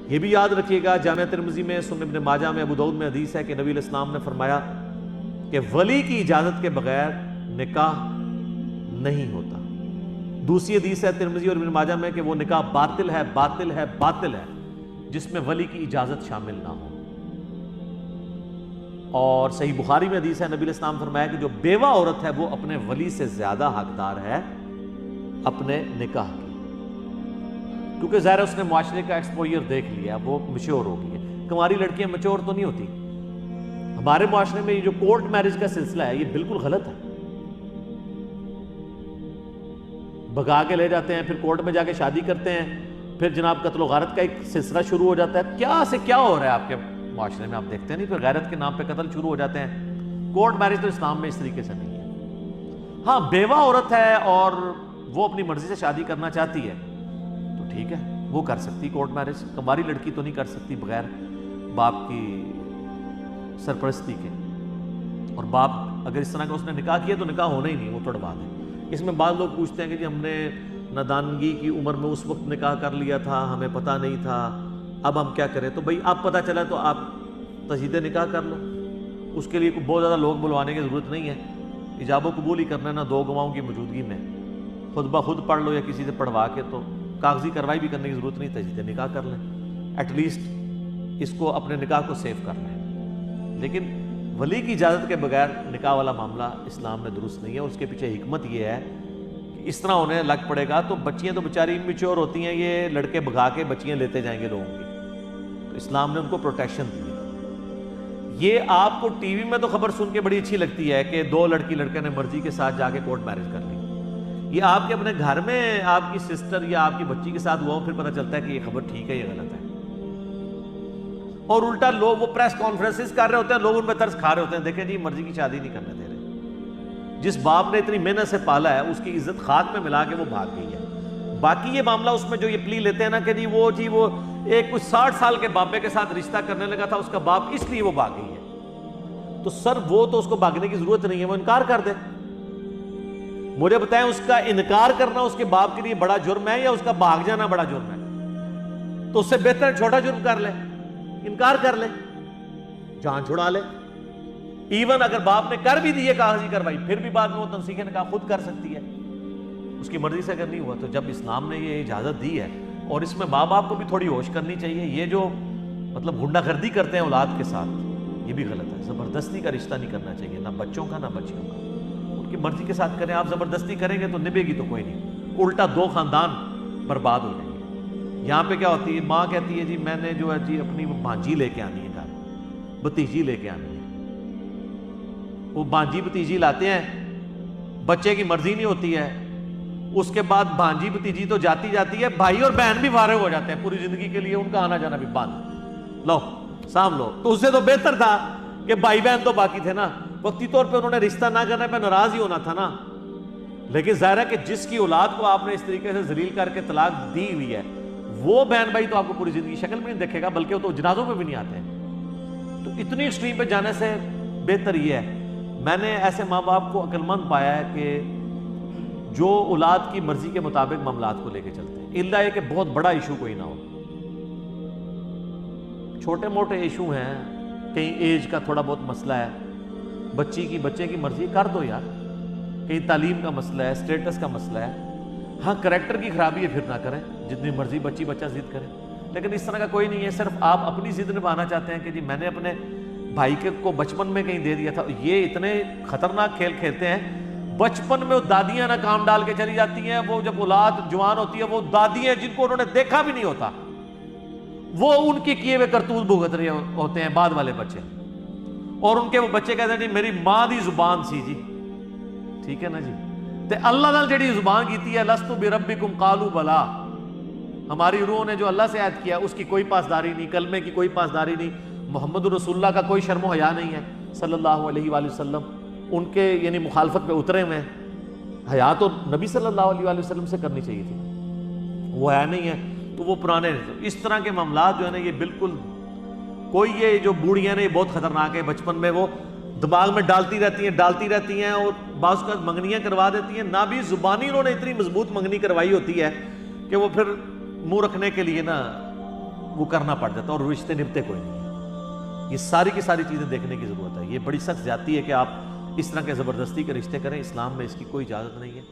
ये भी याद रखिएगा, जामिया तिरमिज़ी में, सुनन इब्न माजा में, अबू दाऊद में हदीस है कि नबी अलैहिस्सलाम ने फरमाया कि वली की इजाज़त के बगैर निकाह नहीं होता। दूसरी हदीस है तिरमिज़ी और इब्न माजा में कि वो निकाह बातिल है, बातिल है, बातिल है जिसमें वली की इजाज़त शामिल ना हो। और सही बुखारी में हदीस है, नबी अलैहिस्सलाम फरमाया कि जो बेवा औरत है वो अपने वली से ज्यादा हकदार है अपने निकाह की, क्योंकि ज़ाहिर है उसने मुआशरे का एक्सपोजर देख लिया, वो मैच्योर हो गई है। कुंवारी लड़कियां मैच्योर तो नहीं होती। हमारे मुआशरे में ये जो कोर्ट मैरिज का सिलसिला है ये बिल्कुल गलत है। भगा के ले जाते हैं, फिर कोर्ट में जाके शादी करते हैं, फिर जनाब कत्ल गारत का एक सिलसिला शुरू हो जाता है। क्या से क्या हो रहा है आपके मुआशरे में, आप देखते नहीं? फिर गैरत के नाम पे कत्ल शुरू हो जाते हैं। कोर्ट मैरिज तो इस्लाम में इस तरीके से नहीं है। हाँ, बेवा औरत है और वो अपनी मर्जी से शादी करना चाहती है तो ठीक है, वो कर सकती कोर्ट मैरिज। कुंवारी लड़की तो नहीं कर सकती बगैर बाप की सरपरस्ती के। और बाप अगर इस तरह का उसने निकाह किया तो निकाह होना ही नहीं, वो तोड़वा दे। इसमें बाद लोग पूछते हैं कि जी हमने नादानगी की उम्र में उस वक्त निकाह कर लिया था, हमें पता नहीं था, अब हम क्या करें? तो भाई आप पता चला तो आप तजदीद निकाह कर लो, उसके लिए बहुत ज़्यादा लोग बुलवाने की ज़रूरत नहीं है। इजाबो कबूल ही करना है ना, दो गवाहों की मौजूदगी में खुद ब खुद पढ़ लो या किसी से पढ़वा के, तो कागजी कार्रवाई भी करने की ज़रूरत नहीं, तजदीद निकाह कर लें। एटलीस्ट इसको अपने निकाह को सेव कर लें। लेकिन वली की इजाज़त के बगैर निकाह वाला मामला इस्लाम में दुरुस्त नहीं है। उसके पीछे हिकमत ये है कि इस तरह होने लग पड़ेगा तो बच्चियाँ तो बेचारी इमेच्योर होती हैं, ये लड़के भगा के बच्चियाँ लेते जाएंगे लोगों की, तो इस्लाम ने उनको प्रोटेक्शन दी है। ये आपको टीवी में तो खबर सुन के बड़ी अच्छी लगती है कि दो लड़की लड़के ने मर्जी के साथ जाके कोर्ट मैरिज कर ली। ये आपके अपने घर में आपकी सिस्टर या आपकी बच्ची के साथ हुआ, फिर पता चलता है कि ये खबर ठीक है, ये गलत है। और उल्टा लोग वो प्रेस कॉन्फ्रेंसेस कर रहे होते हैं, लोग उन पर तरस खा रहे होते हैं, देखें जी मर्जी की शादी नहीं करने दे रहे। जिस बाप ने इतनी मेहनत से पाला है उसकी इज्जत खाक में मिला के वो भाग गई है। बाकी ये मामला उसमें जो ये प्ली लेते हैं ना कि जी वो एक कुछ 60 साल के बापे के साथ रिश्ता करने लगा था उसका बाप, इसलिए वो भाग गई है। तो सर वो तो उसको भागने की जरूरत नहीं है, वो इनकार कर दे। मुझे बताएं उसका इनकार करना उसके बाप के लिए बड़ा जुर्म है या उसका भाग जाना बड़ा जुर्म है? तो उससे बेहतर छोटा जुर्म कर ले, इनकार कर ले, जान छुड़ा ले। इवन अगर बाप ने कर भी दी है कागजी कार्रवाई, फिर भी बाद में वो तनसीख निकाह खुद कर सकती है उसकी मर्जी से अगर नहीं हुआ तो। जब इस्लाम ने ये इजाजत दी है, और इसमें माँ बाप को भी थोड़ी होश करनी चाहिए। ये जो मतलब गुंडागर्दी करते हैं औलाद के साथ, ये भी गलत है। ज़बरदस्ती का रिश्ता नहीं करना चाहिए, ना बच्चों का ना बच्चियों का। उनकी मर्जी के साथ करें। आप ज़बरदस्ती करेंगे तो निभेगी तो कोई नहीं, उल्टा दो खानदान बर्बाद हो जाएंगे। यहाँ पे क्या होती है, माँ कहती है जी मैंने जो है जी अपनी भांजी लेके आनी है घर, भतीजी लेके आनी है। वो भांजी भतीजी लाते हैं, बच्चे की मर्जी नहीं होती है। उसके बाद भांजी भतीजी तो जाती जाती है, भाई और बहन भी फारिग हो जाते हैं पूरी जिंदगी के लिए, उनका आना जाना भी बंद। लो साम लो। तो उससे तो बेहतर था कि भाई बहन तो बाकी थे ना, वक्ती तौर पे उन्होंने रिश्ता ना करने पे नाराज ही होना था ना। लेकिन जाहिर है कि जिसकी औलाद को आपने इस तरीके से जलील करके तलाक दी हुई है, वो बहन भाई तो आपको पूरी जिंदगी शक्ल में नहीं देखेगा, बल्कि वो तो जनाजों में भी नहीं आते। तो इतनी एक्सट्रीम पे जाने से बेहतर ये है। मैंने ऐसे माँ बाप को अक्लमंद पाया है कि जो औलाद की मर्जी के मुताबिक मामलात को लेके चलते हैं, इल्ला है कि बहुत बड़ा इशू कोई ना हो। छोटे मोटे इशू हैं, कहीं एज का थोड़ा बहुत मसला है, बच्चे की मर्जी कर दो यार। कहीं तालीम का मसला है, स्टेटस का मसला है, हाँ करैक्टर की खराबी है फिर ना करें, जितनी मर्जी बच्ची बच्चा जिद करे। लेकिन इस तरह का कोई नहीं है, सिर्फ आप अपनी जिद निभाना चाहते हैं कि जी मैंने अपने भाई के को बचपन में कहीं दे दिया था। ये इतने खतरनाक खेल खेलते हैं। बचपन में वो दादियां ना काम डाल के चली जाती हैं, वो जब औलाद जवान होती है वो दादियां जिनको उन्होंने देखा भी नहीं होता, वो उनके किए हुए करतूत भुगत रहे होते हैं बाद वाले बच्चे। और उनके वो बच्चे कहते हैं जी मेरी मां दी जुबान सी जी, ठीक है ना जी। ते अल्लाह नाल जेड़ी जुबान की है, लस्तु बिरब्बिकुम कालू बला, हमारी रूह ने जो अल्लाह से याद किया उसकी कोई पासदारी नहीं, कलमे की कोई पासदारी नहीं, मोहम्मद रसूलुल्लाह का कोई शर्म हया नहीं है सल्लल्लाहु अलैहि वसल्लम, उनके यानी मुखालफत पे उतरे हुए हैं। हया तो नबी सल्लल्लाहु अलैहि वसल्लम से करनी चाहिए थी, वो हया नहीं है तो वो पुराने। इस तरह के मामला जो है ना, ये बिल्कुल कोई ये जो बूढ़ियां ने बहुत खतरनाक है, बचपन में वो दिमाग में डालती रहती हैं और बाज़ का मंगनियां करवा देती हैं। ना भी जुबानी उन्होंने इतनी मजबूत मंगनी करवाई होती है कि वो फिर मुंह रखने के लिए ना वो करना पड़ जाता है और रिश्ते निभते कोई नहीं है। ये सारी की सारी चीज़ें देखने की ज़रूरत है। ये बड़ी सख्त ज़्यादती है कि आप इस तरह के ज़बरदस्ती के रिश्ते करें। इस्लाम में इसकी कोई इजाज़त नहीं है।